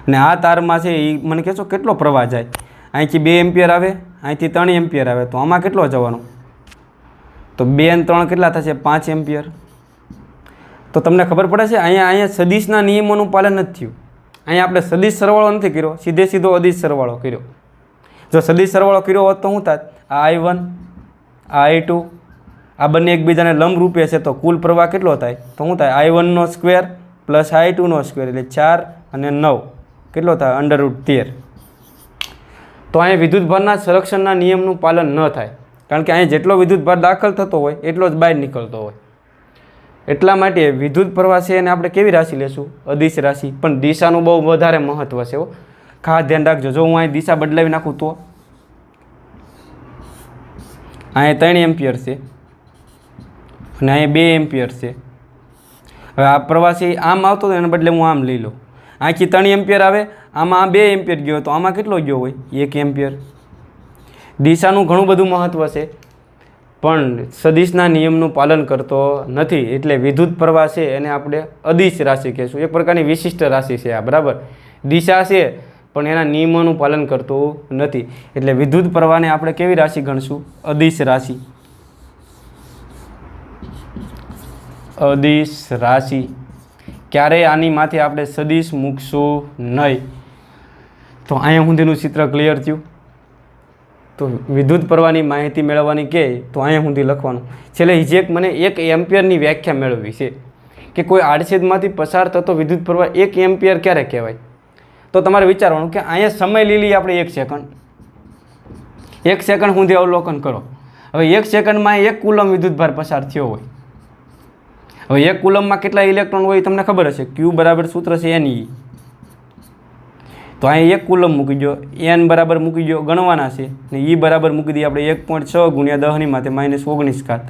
અને આ તારમાં છે એ મને કહેશો કેટલો પ્રવાહ જાય? અહીંથી 2 એમ્પિયર આવે, અહીંથી 3 એમ્પિયર આવે. તો આમાં કેટલો જવાનો? તો 2 અને 3 કેટલા થશે? 5 એમ્પિયર. તો તમને ખબર પડે છે અહીંયા સદિશના નિયમોનું પાલન નથી થયું. અહીંયા આપણે સદિશ સરવાળો નથી કર્યો, સીધો અદિશ સરવાળો કર્યો. જો સદિશ સરવાળો કર્યો હોત તો શું થાય? આ I1 આ I2 આ બંને એકબીજાને લંબ રૂપે છે તો કુલ પ્રવાહ કેટલો થાય? તો શું થાય? I1 square plus I2 square એટલે 4 અને 9 કેટલો થાય? √13. તો અહીંયા વિદ્યુતભારના સંરક્ષણના નિયમનું પાલન ન થાય, કારણ કે અહીંયા જેટલો વિદ્યુતભાર દાખલ થતો હોય એટલો જ બહાર નીકળતો હોય. એટલા માટે વિદ્યુત પ્રવાહ છે એને આપણે કેવી રાશિ લેશું? અદિશ રાશિ. પણ દિશાનું બહુ વધારે મહત્વ છે. ખાસ ધ્યાન રાખજો. જો હું અહીં દિશા બદલાવી નાખું તો અહીંયા 3 એમ્પિયર છે અને અહીંયા 2 એમ્પિયર છે. હવે આ પ્રવાહ છે આમ આવતો હતો, એને બદલે હું આમ લઈ લઉં. અહીંથી 3 એમ્પિયર આવે, આમાં 2 એમ્પિયર ગયો તો આમાં કેટલો ગયો હોય? 1 એમ્પિયર. દિશાનું ઘણું બધું મહત્વ છે, પણ સદિશના નિયમનું પાલન કરતો નથી. એટલે વિદ્યુત પ્રવાહ છે એને આપણે અદિશ રાશિ કહેશું. એક પ્રકારની વિશિષ્ટ રાશિ છે આ, બરાબર. દિશા છે પણ એના નિયમોનું પાલન કરતું નથી. એટલે વિદ્યુત પ્રવાહને આપણે કેવી રાશિ ગણશું? અદિશ રાશિ. અદિશ રાશિ. ક્યારેય આની માથે આપણે સદિશ મૂકશું નહીં. તો અહીંયા સુધીનું ચિત્ર ક્લિયર થયું. તો વિદ્યુત પ્રવાહની માહિતી મેળવવાની કહે તો અહીંયા સુધી લખવાનું. છેલ્લે હિજેક મને 1 એમ્પિયરની વ્યાખ્યા મેળવવી છે કે કોઈ આડછેદમાંથી પસાર થતો વિદ્યુત પ્રવાહ 1 એમ્પિયર ક્યારે કહેવાય? તો તમારે વિચારવાનું કે અહીંયા સમય લઈ લઈએ આપણે 1 સેકન્ડ. 1 સેકન્ડ સુધી અવલોકન કરો. હવે 1 સેકન્ડમાં 1 કુલમ વિદ્યુતભાર પસાર થયો હોય. હવે 1 કુલમમાં કેટલા ઇલેક્ટ્રોન હોય તમને ખબર હશે. Q બરાબર સૂત્ર છે Ne. તો અહીં 1 કુલમ મૂકી દો, N બરાબર મૂકી દો, ગણવાના છે, ને E બરાબર મૂકી દઈએ આપણે 1.6 ગુણ્યા 10 માથે -19 ઘાત.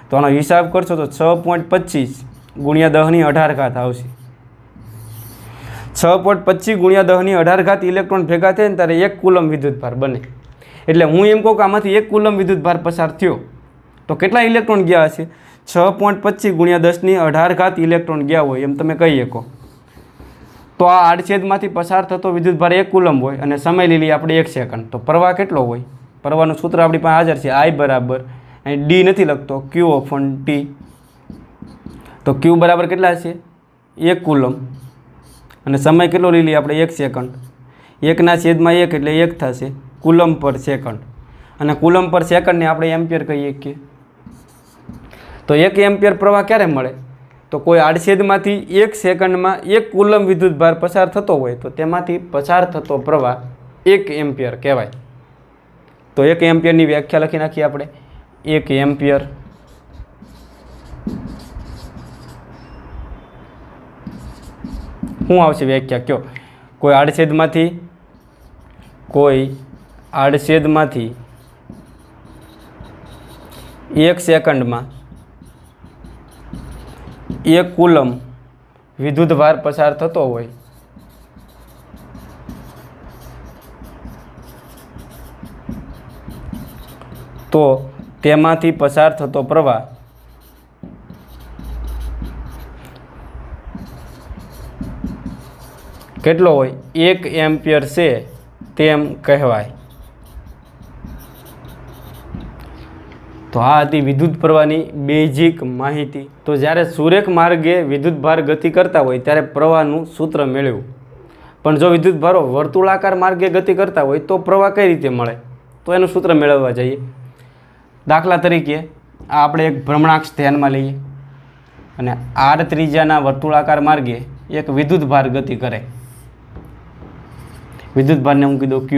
તો આનો હિસાબ કરશો તો 6.25 ગુણ્યા 10 ઘાત આવશે. 6.25 ગુણ્યા 10 ઘાત ઇલેક્ટ્રોન ભેગા થાય ને ત્યારે 1 કુલમ વિદ્યુતભાર બને. એટલે હું એમ કહું કે આમાંથી 1 કુલમ વિદ્યુતભાર પસાર થયો તો કેટલા ઇલેક્ટ્રોન ગયા હશે? 6.25 ગુણ્યા 10 ઘાત ઇલેક્ટ્રોન ગયા હોય એમ તમે કહી શકો. તો આ આડછેદમાંથી પસાર થતો વિદ્યુતભાર 1 કુલમ હોય અને સમય લઈ લઈએ આપણે 1 સેકન્ડ. તો પ્રવાહ કેટલો હોય? પ્રવાહનું સૂત્ર આપણી પાસે હાજર છે. I બરાબર, અહીં ડી નથી લખતો, Q/T. તો Q બરાબર કેટલા છે? 1 કુલમ. અને સમય કેટલો લઈ લઈએ આપણે? 1 સેકન્ડ. 1/1 એટલે 1 થશે કુલમ પર સેકન્ડ. અને કુલમ પર સેકન્ડને આપણે એમ્પિયર કહીએ કે. તો 1 એમ્પિયર પ્રવાહ ક્યારે મળે? તો કોઈ આડછેદમાંથી 1 સેકન્ડમાં 1 કુલમ વિદ્યુતભાર પસાર થતો હોય તો તેમાંથી પસાર થતો પ્રવાહ 1 એમ્પિયર કહેવાય. તો 1 એમ્પિયરની વ્યાખ્યા લખી નાખીએ આપણે. 1 એમ્પિયર શું આવશે વ્યાખ્યા? કયો. કોઈ આડછેદમાંથી 1 સેકન્ડમાં 1 કુલમ વિદ્યુતભાર પસાર થતો હોય તો તેમાંથી પસાર થતો પ્રવાહ કેટલો હોય? 1 એમ્પિયર છે તેમ કહેવાય. તો આ હતી વિદ્યુત પ્રવાહની બેઝિક માહિતી. તો જ્યારે સુરેખ માર્ગે વિદ્યુતભાર ગતિ કરતા હોય ત્યારે પ્રવાહનું સૂત્ર મેળવ્યું. પણ જો વિદ્યુતભારો વર્તુળાકાર માર્ગે ગતિ કરતા હોય તો પ્રવાહ કઈ રીતે મળે? તો એનું સૂત્ર મેળવવા જઈએ. દાખલા તરીકે આ આપણે એક ભ્રમણાક્ષ ધ્યાનમાં લઈએ અને R ત્રિજ્યાના વર્તુળાકાર માર્ગે એક વિદ્યુતભાર ગતિ કરે. વિદ્યુતભારને હું કીધું Q.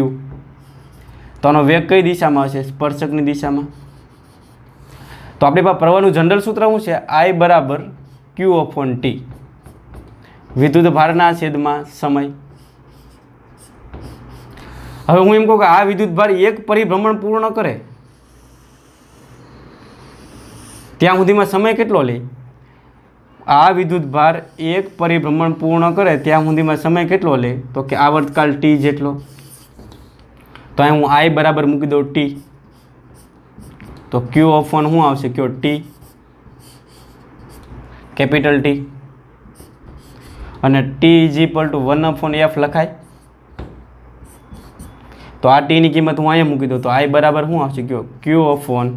તો આનો વેગ કઈ દિશામાં હશે? સ્પર્શકની દિશામાં. તો આપણી પાસે પ્રવાહનું જનરલ સૂત્ર શું છે? I બરાબર Q/T. વિદ્યુતભારના છેદમાં સમય. હવે હું એમ કહું કે આ વિદ્યુતભાર 1 પરિભ્રમણ પૂર્ણ કરે ત્યાં સુધીમાં સમય કેટલો લે? આ વિદ્યુતભાર 1 પરિભ્રમણ પૂર્ણ કરે ત્યાં સુધીમાં સમય કેટલો લે? તો કે આવર્તકાળ T જેટલો. તો અહીં હું I બરાબર મૂકી દઉં T. તો Q/1 શું આવશે? કયો T, કેપિટલ T. અને T = 1/f લખાય. તો આ T ની કિંમત હું અહીંયા મૂકી દઉં. તો I બરાબર શું આવશે? કયો Q/1.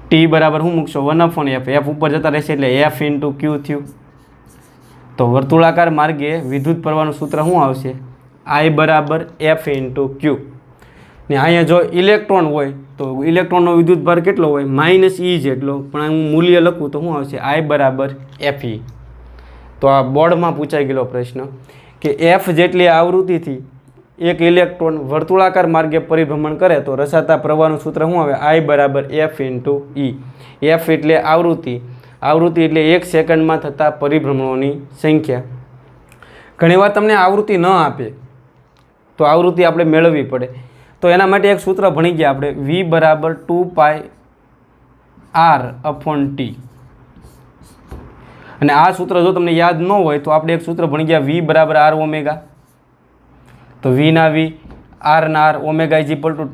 T બરાબર શું મૂકશો? 1/f. f ઉપર જતા રહેશે એટલે f × Q થયું. તો વર્તુળાકાર માર્ગે વિદ્યુત પ્રવાહનું સૂત્ર શું આવશે? I બરાબર f × Q. ને અહીંયા જો ઇલેક્ટ્રોન હોય તો ઇલેક્ટ્રોનનો વિદ્યુતભાર કેટલો હોય? -E જેટલો. પણ હું મૂલ્ય લખું તો શું આવશે? I બરાબર Fe. તો આ બોર્ડમાં પૂછાઈ ગયેલો પ્રશ્ન કે f જેટલી આવૃત્તિથી એક ઇલેક્ટ્રોન વર્તુળાકાર માર્ગે પરિભ્રમણ કરે તો રસાતા પ્રવાહનું સૂત્ર શું આવે? I બરાબર f × E. f એટલે આવૃત્તિ. આવૃત્તિ એટલે 1 સેકન્ડમાં થતા પરિભ્રમણોની સંખ્યા. ઘણીવાર તમને આવૃત્તિ ન આપે તો આવૃત્તિ આપણે મેળવવી પડે. તો એના માટે એક સૂત્ર ભણી ગયા આપણે. V બરાબર 2πr/T. અને આ સૂત્ર જો તમને યાદ ન હોય તો આપણે એક સૂત્ર ભણી ગયા V બરાબર R⍵. તો V ના V, R ના R, ઓમેગા =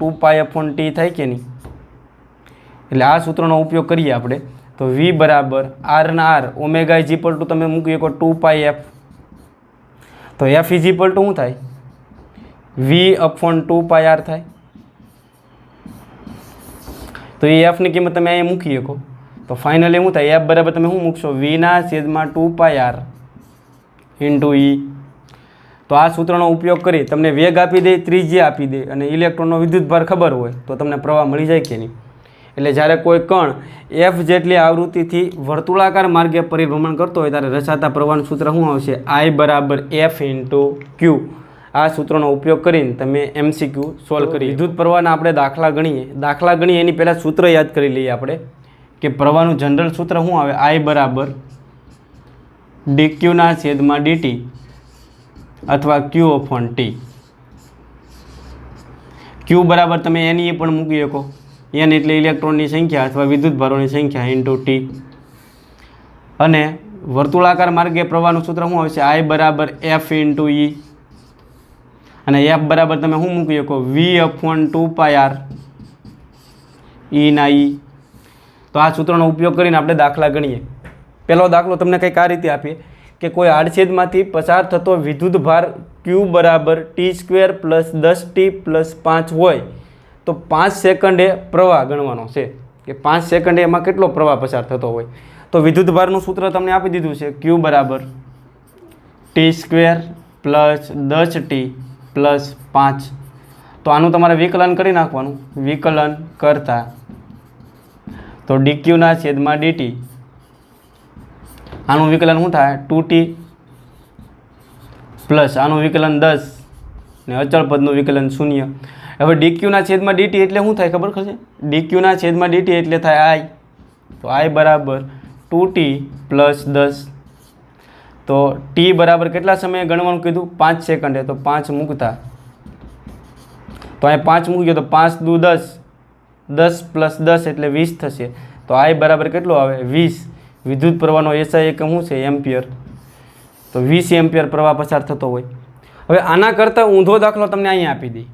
2π/T થાય કે નહીં? એટલે આ સૂત્રનો ઉપયોગ કરીએ આપણે. તો V બરાબર R ના R, ઓમેગા = તમે મૂકી શકો 2πf. તો f = શું થાય? V/2πr થાય. તો એ f ની કિંમત તમે અહીંયા મૂકી શકો. તો ફાઇનલી શું થાય? f બરાબર તમે શું મૂકશો? V/2πr × E. તો આ સૂત્રનો ઉપયોગ કરી તમને વેગ આપી દે, ત્રિજ્યા આપી દે અને ઇલેક્ટ્રોનનો વિદ્યુતભાર ખબર હોય તો તમને પ્રવાહ મળી જાય કે નહીં? એટલે જ્યારે કોઈ કણ એફ જેટલી આવૃત્તિથી વર્તુળાકાર માર્ગે પરિભ્રમણ કરતો હોય ત્યારે રચાતા પ્રવાહનું સૂત્ર શું આવશે? I બરાબર F ઇન્ટુ Q. આ સૂત્રનો ઉપયોગ કરીને તમે MCQ સોલ્વ કરી. વિદ્યુત પ્રવાહના આપણે દાખલા ગણીએ એની પહેલાં સૂત્ર યાદ કરી લઈએ આપણે કે પ્રવાહનું જનરલ સૂત્ર શું આવે? I બરાબર dq ના છેદમાં dt અથવા Q અપોન T. Q બરાબર તમે એની પણ મૂકી શકો. n એટલે ઇલેક્ટ્રોનની સંખ્યા અથવા વિદ્યુતભારોની સંખ્યા ઇન્ટુ T. અને વર્તુળાકાર માર્ગે પ્રવાહનું સૂત્ર શું આવશે? I બરાબર F ઇન્ટુ E. અને F બરાબર તમે શું મૂકી શકો? V અપોન 2πr E ના E. તો આ સૂત્રનો ઉપયોગ કરીને આપણે દાખલા ગણીએ. પહેલો દાખલો તમને કંઈક આ રીતે આપીએ કે કોઈ આડછેદમાંથી પસાર થતો વિદ્યુતભાર Q બરાબર T² પ્લસ 10T પ્લસ 5 હોય તો 5 સેકન્ડે પ્રવાહ ગણવાનો છે કે 5 સેકન્ડે એમાં કેટલો પ્રવાહ પસાર થતો હોય. તો વિદ્યુતભારનું સૂત્ર તમને આપી દીધું છે Q બરાબર T² પ્લસ 10T પ્લસ 5. તો આનું તમારે વિકલન કરી નાખવાનું. વિકલન કરતા તો dq ના છેદમાં dt, આનું વિકલન શું થાય? 2t પ્લસ આનું વિકલન 10 ને અચળ પદનું વિકલન 0. હવે dq ના છેદમાં dt એટલે શું થાય ખબર છે? dq ના છેદમાં dt એટલે થાય I. તો I બરાબર 2t પ્લસ 10. તો t બરાબર કેટલા સમયે ગણવાનું કીધું? 5 સેકન્ડે. તો 5 મૂકતા તો અહીં 5 મૂકી તો 5 દુ 10, 10 પ્લસ 10 એટલે 20 થશે. તો I બરાબર કેટલો આવે? 20. વિદ્યુત પ્રવાહનો SI એકમ શું છે? એમ્પિયર. તો 20 એમ્પિયર પ્રવાહ પસાર થતો હોય. હવે આના કરતાં ઊંધો દાખલો તમને અહીંયા આપી દઈ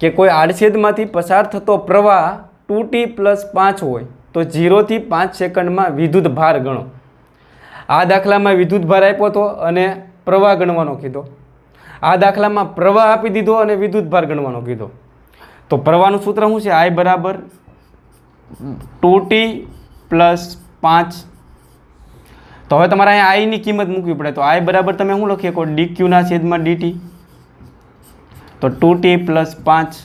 કે કોઈ આડછેદમાંથી પસાર થતો પ્રવાહ 2t પ્લસ 5 હોય તો 0 થી 5 સેકન્ડમાં વિદ્યુત ભાર ગણો. આ દાખલામાં વિદ્યુત ભાર આપ્યો હતો અને પ્રવાહ ગણવાનો કીધો. આ દાખલામાં પ્રવાહ આપી દીધો અને વિદ્યુત ભાર ગણવાનો કીધો. તો પ્રવાહનું સૂત્ર શું છે? I બરાબર 2t પ્લસ 5. તો હવે તમારે અહીંયા I ની કિંમત મૂકવી પડે. તો I બરાબર તમે શું લખી શકો? dq ના છેદમાં dt. તો 2t પ્લસ 5.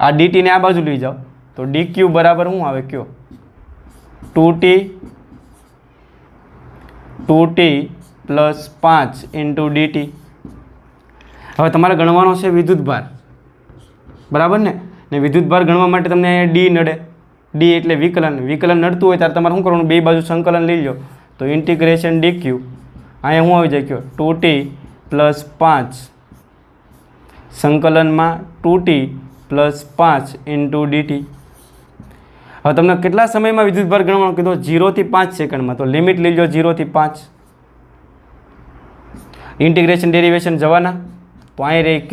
આ dt ને આ બાજુ લઈ જાઓ તો dq બરાબર શું આવે? કયો? 2t plus 5 into dt. હવે તમારે ગણવાનો છે વિદ્યુતભાર, બરાબર ને? ને વિદ્યુતભાર ગણવા માટે તમને અહીંયા d નડે. d એટલે વિકલન. વિકલન નડતું હોય ત્યારે તમારે શું કરવાનું? બે બાજુ સંકલન લઈ લો તો ઇન્ટિગ્રેશન dq. અહીંયા શું આવી જાય? કયો? 2t પ્લસ 5 સંકલનમાં 2t પ્લસ 5 ઇન્ટુ dt. હવે તમને કેટલા સમયમાં વિદ્યુતભાર ગણવાનો કીધો? 0 થી 5 સેકન્ડમાં. તો લિમિટ લઈ લો 0 થી 5. ઇન્ટિગ્રેશન ડેરિવેશન જવાના તો અહીં રહે Q.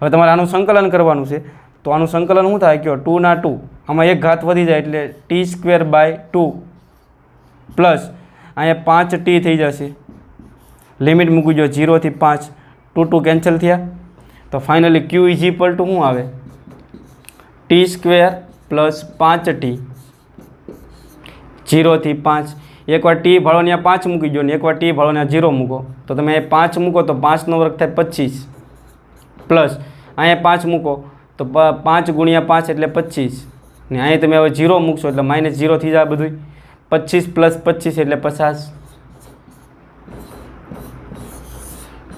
હવે તમારે આનું સંકલન કરવાનું છે તો આનું સંકલન શું થાય? કયો? 2 ના 2, આમાં એક ઘાત વધી જાય એટલે t² બાય 2 પ્લસ અહીંયા 5t થઈ જશે. લિમિટ મૂકી દો 0 થી 5. 2 2 કેન્સલ થયા. તો finally Q is equal to શું આવે? t² પ્લસ 5t 0 થી 5. એકવાર t ભાળો ત્યાં 5 મૂકી દો ને એકવાર t ભાળો ત્યાં 0 મૂકો તો તમે 5 મૂકો તો 5 નો વર્ગ થાય 25 પ્લસ અહીંયા 5 મૂકો તો 5 ગુણ્યા 5 એટલે 25 ને અહીંયા તમે હવે 0 મૂકશો એટલે માઇનસ 0 થઈ જાય બધું. 25 પ્લસ 25 એટલે 50.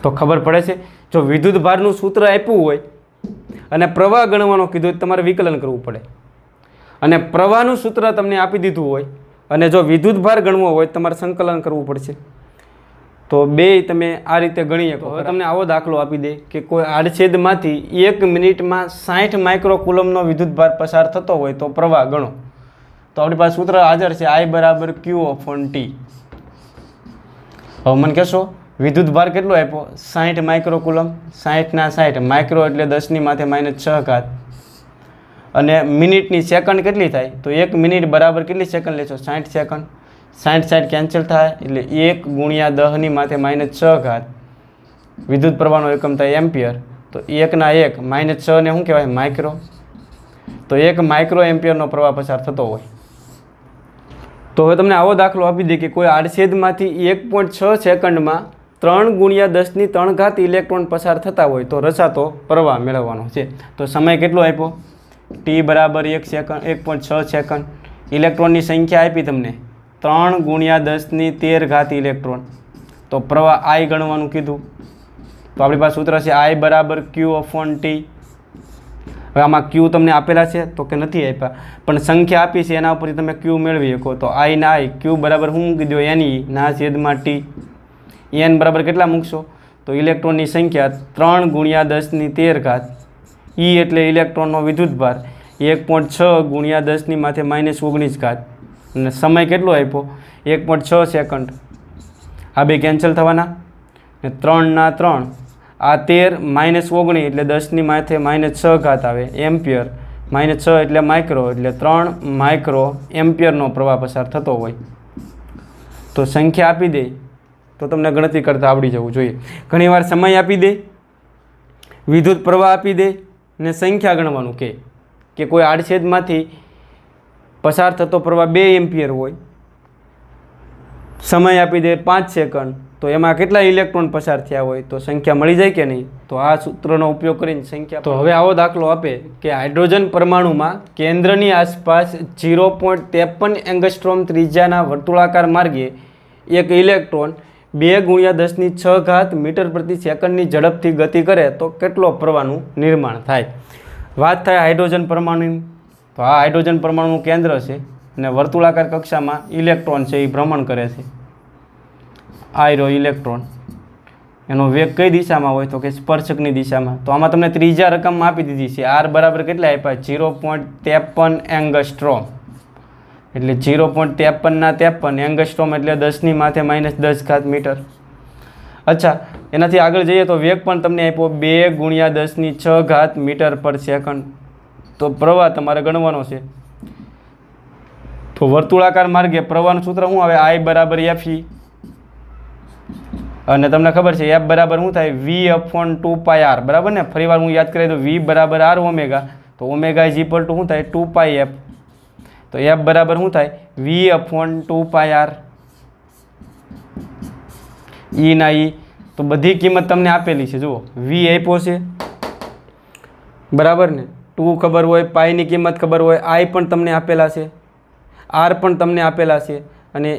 તો ખબર પડે છે જો વિદ્યુત ભારનું સૂત્ર આપ્યું હોય અને પ્રવાહ ગણવાનો કીધું હોય તમારે વિકલન કરવું પડે. અને પ્રવાહનું સૂત્ર તમને આપી દીધું હોય અને જો વિદ્યુત ભાર ગણવો હોય તમારે સંકલન કરવું પડશે. તો બે તમે આ રીતે ગણી શકો. હવે તમને આવો દાખલો આપી દે કે કોઈ આડછેદમાંથી 1 મિનિટમાં 60 માઇક્રોકુલમનો વિદ્યુત ભાર પસાર થતો હોય તો પ્રવાહ ગણો. તો આપણી પાસે સૂત્ર હાજર છે I બરાબર Q અપોન T. હવે મને કહેશો વિદ્યુત ભાર કેટલો આપ્યો? 60 માઇક્રોકુલમ. 60 ના 60 માઇક્રો એટલે 10 ની માથે -6 ઘાત. અને મિનિટની સેકન્ડ કેટલી થાય? તો 1 મિનિટ બરાબર કેટલી સેકન્ડ લેશો? 60 સેકન્ડ. 60 કેન્સલ થાય એટલે 1 ગુણ્યા 10 ની માથે -6 ઘાત. વિદ્યુત પ્રવાહનો એકમ થાય એમ્પિયર. તો 1 ના 1 -6 ને શું કહેવાય? માઇક્રો. તો 1 માઇક્રો એમ્પિયરનો પ્રવાહ પસાર થતો હોય. તો હવે તમને આવો દાખલો આપી દે કે કોઈ આડછેદમાંથી 1.6 સેકન્ડમાં 3 ગુણ્યા 10 ની 3 ઘાત ઇલેક્ટ્રોન પસાર થતા હોય તો રચાતો પ્રવાહ મેળવવાનો છે. તો સમય કેટલો આપ્યો? ટી બરાબર 1 સેકન્ડ 1.6 સેકન્ડ. ઇલેક્ટ્રોનની સંખ્યા આપી તમને 3 ગુણ્યા 10⁻13 ઇલેક્ટ્રોન. તો પ્રવાહ આઈ ગણવાનું કીધું. તો આપણી પાસે સૂત્ર છે આઈ બરાબર Q/T. હવે આમાં ક્યુ તમને આપેલા છે તો કે નથી આપ્યા, પણ સંખ્યા આપી છે એના ઉપરથી તમે ક્યુ મેળવી શકો. તો આઈ ના આઈ ક્યુ બરાબર શું મૂકી દો NE/T. એન બરાબર કેટલા મૂકશો તો ઇલેક્ટ્રોનની સંખ્યા 3 ગુણ્યા 10⁻13. ઈ એટલે ઇલેક્ટ્રોનનો વિદ્યુતભાર 1.6 ગુણ્યા 10⁻−19. અને સમય કેટલો આપ્યો 1.6 સેકન્ડ. આ બે કેન્સલ થવાના ને 3 ના 3 આ 13 -19 એટલે 10⁻−6 આવે એમ્પિયર. -6 એટલે માઇક્રો એટલે 3 માઇક્રો એમ્પિયરનો પ્રવાહ પસાર થતો હોય. તો સંખ્યા આપી દે તો તમને ગણતરી કરતાં આવડી જવું જોઈએ. ઘણીવાર સમય આપી દે, વિદ્યુત પ્રવાહ આપી દે ને સંખ્યા ગણવાનું કે કોઈ આડછેદમાંથી પસાર થતો પ્રવાહ 2 એમ્પિયર હોય, સમય આપી દે 5 સેકન્ડ, તો એમાં કેટલા ઇલેક્ટ્રોન પસાર થયા હોય તો સંખ્યા મળી જાય કે નહીં. તો આ સૂત્રનો ઉપયોગ કરીને સંખ્યા. તો હવે આવો દાખલો આપે કે હાઇડ્રોજન પરમાણુમાં કેન્દ્રની આસપાસ 0.53 એંગસ્ટ્રોમ ત્રિજ્યાના વર્તુળાકાર માર્ગે એક ઇલેક્ટ્રોન 2 ગુણ્યા 10⁶ મીટર પ્રતિ સેકન્ડની ઝડપથી ગતિ કરે તો કેટલો પ્રવાહનું નિર્માણ થાય. વાત થાય હાઇડ્રોજન પરમાણુની. તો આ હાઇડ્રોજન પરમાણુનું કેન્દ્ર છે અને વર્તુળાકાર કક્ષામાં ઇલેક્ટ્રોન છે એ ભ્રમણ કરે છે. આયરો ઇલેક્ટ્રોન એનો વેગ કઈ દિશામાં હોય તો કે સ્પર્શકની દિશામાં. તો આમાં તમને ત્રીજા રકમમાં આપી દીધી છે. આર બરાબર કેટલા આપ્યા 0.53 એંગસ્ટ્રોમ. એટલે 0.53 એંગસ્ટ્રોમ એટલે 10⁻−10 મીટર. અચ્છા, એનાથી આગળ જઈએ તો વેગ પણ તમને આપ્યો 2 ગુણ્યા 10⁶ મીટર પર સેકન્ડ. તો પ્રવાહ તમારે ગણવાનો છે. તો વર્તુળાકાર માર્ગે પ્રવાહનું સૂત્ર શું આવે I બરાબર FE. અને તમને ખબર છે F બરાબર શું થાય V/2πr બરાબર ને. ફરી વાર હું યાદ કરાવી દઉં V બરાબર R ઓમેગા. તો ઓમેગા ઇઝ ઇક્વલ ટુ શું થાય 2πf. તો F બરાબર શું થાય V/2πr. ઈ ના ઈ તો બધી કિંમત તમને આપેલી છે. જુઓ V આપ્યો છે બરાબર ને, 2 ખબર હોય, પાઈની કિંમત ખબર હોય, I પણ તમને આપેલા છે, R પણ તમને આપેલા છે અને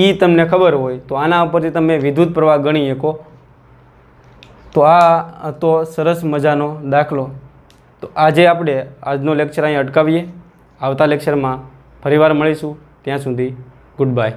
ઈ તમને ખબર હોય તો આના ઉપરથી તમે વિદ્યુત પ્રવાહ ગણી શકો. તો આ તો સરસ મજાનો દાખલો. તો આજે આપણે આજનો લેક્ચર અહીં અટકાવીએ. આવતા લેક્ચરમાં ફરીવાર મળીશું. ત્યાં સુધી ગુડ બાય.